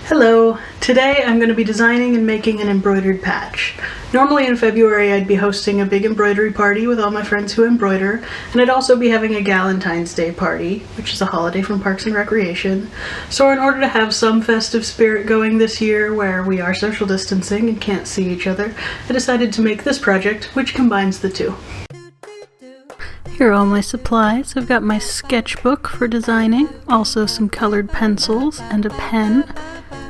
Hello! Today I'm going to be designing and making an embroidered patch. Normally in February I'd be hosting a big embroidery party with all my friends who embroider, and I'd also be having a Galentines Day party, which is a holiday from Parks and Recreation. So in order to have some festive spirit going this year where we are social distancing and can't see each other, I decided to make this project, which combines the two. Here are all my supplies. I've got my sketchbook for designing, also some colored pencils and a pen,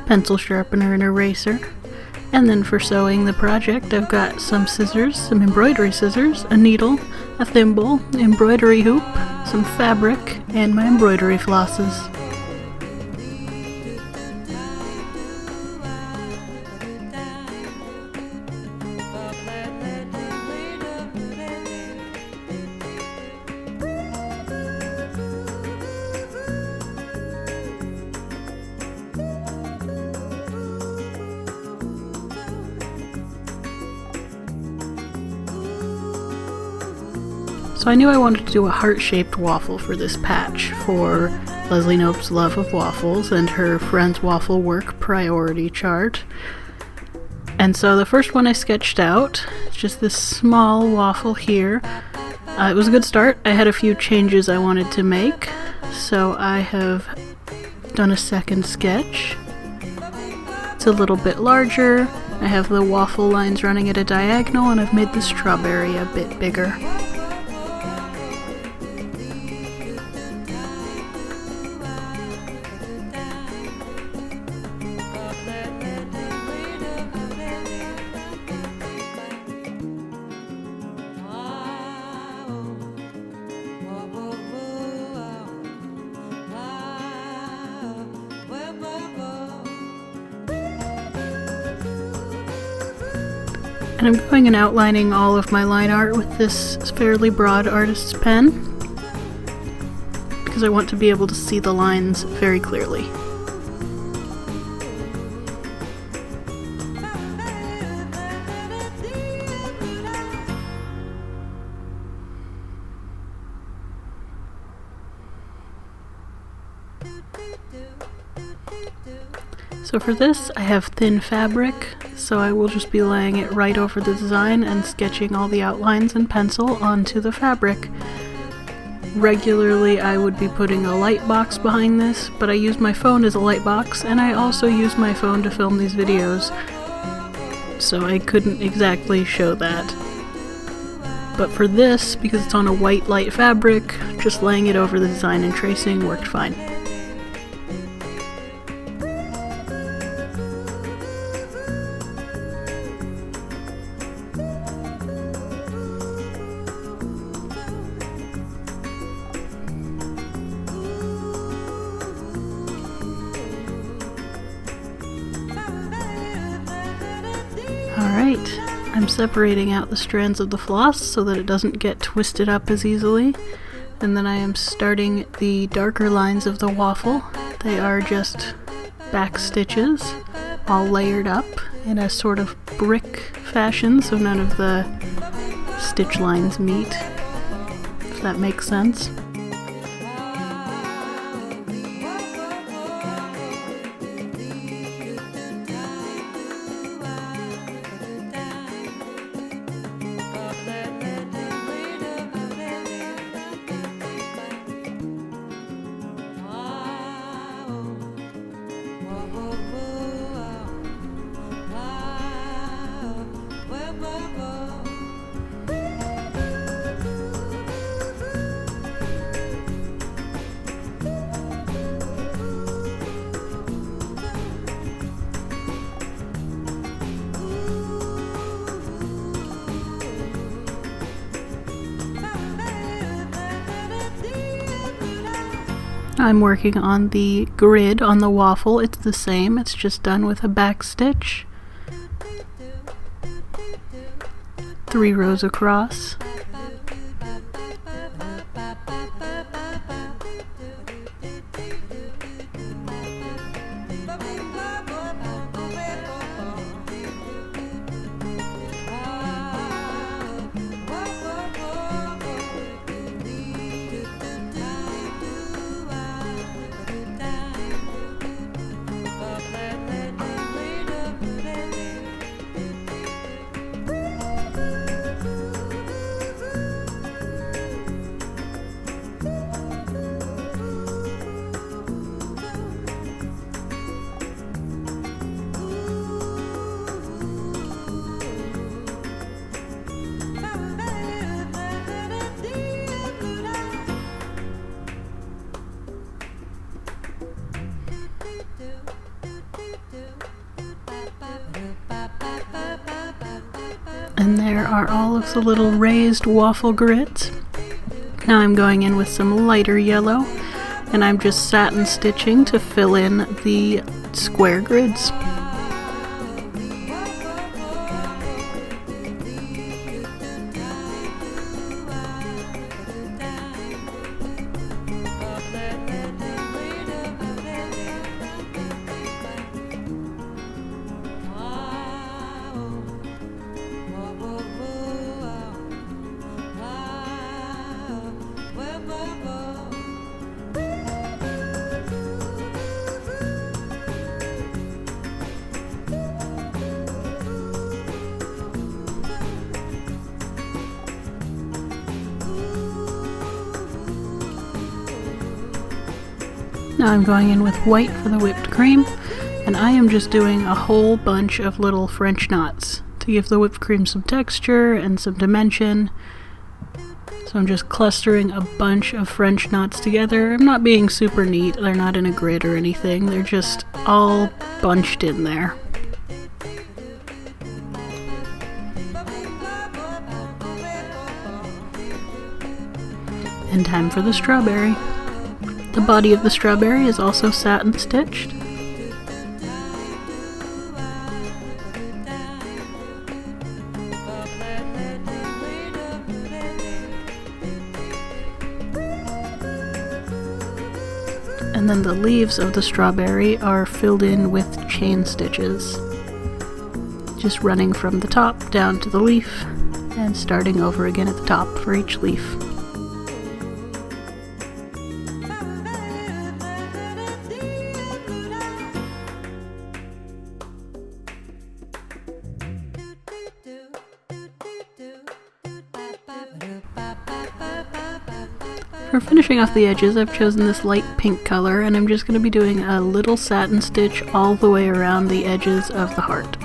pencil sharpener and eraser. And then for sewing the project, I've got some scissors, some embroidery scissors, a needle, a thimble, embroidery hoop, some fabric, and my embroidery flosses. So I knew I wanted to do a heart-shaped waffle for this patch for Leslie Knope's love of waffles and her friend's waffle work priority chart. And so the first one I sketched out, it's just this small waffle here. It was a good start. I had a few changes I wanted to make, so I have done a second sketch. It's a little bit larger. I have the waffle lines running at a diagonal, and I've made the strawberry a bit bigger. And I'm going and outlining all of my line art with this fairly broad artist's pen because I want to be able to see the lines very clearly. So for this, I have thin fabric, so I will just be laying it right over the design and sketching all the outlines in pencil onto the fabric. Regularly, I would be putting a light box behind this, but I use my phone as a light box, and I also use my phone to film these videos, so I couldn't exactly show that. But for this, because it's on a white light fabric, just laying it over the design and tracing worked fine. Alright, I'm separating out the strands of the floss so that it doesn't get twisted up as easily. And then I am starting the darker lines of the waffle. They are just back stitches, all layered up in a sort of brick fashion, so none of the stitch lines meet, if that makes sense. I'm working on the grid on the waffle. It's the same, it's just done with a back stitch. 3 rows across. And there are all of the little raised waffle grids. Now I'm going in with some lighter yellow, and I'm just satin stitching to fill in the square grids. Now I'm going in with white for the whipped cream, and I am just doing a whole bunch of little French knots to give the whipped cream some texture and some dimension. So I'm just clustering a bunch of French knots together. I'm not being super neat, they're not in a grid or anything, they're just all bunched in there. And time for the strawberry. The body of the strawberry is also satin stitched. And then the leaves of the strawberry are filled in with chain stitches, just running from the top down to the leaf and starting over again at the top for each leaf. For finishing off the edges, I've chosen this light pink color, and I'm just going to be doing a little satin stitch all the way around the edges of the heart.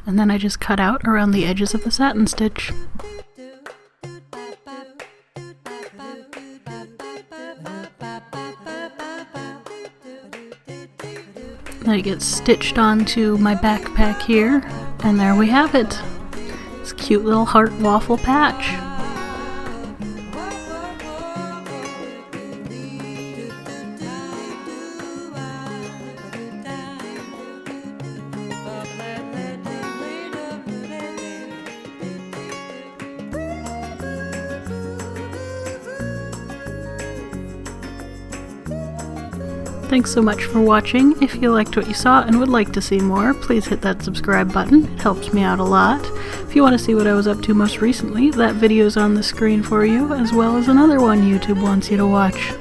And then I just cut out around the edges of the satin stitch. Then it gets stitched onto my backpack here, and there we have it. This cute little heart waffle patch. Thanks so much for watching. If you liked what you saw and would like to see more, please hit that subscribe button. It helps me out a lot. If you want to see what I was up to most recently, that video's on the screen for you, as well as another one YouTube wants you to watch.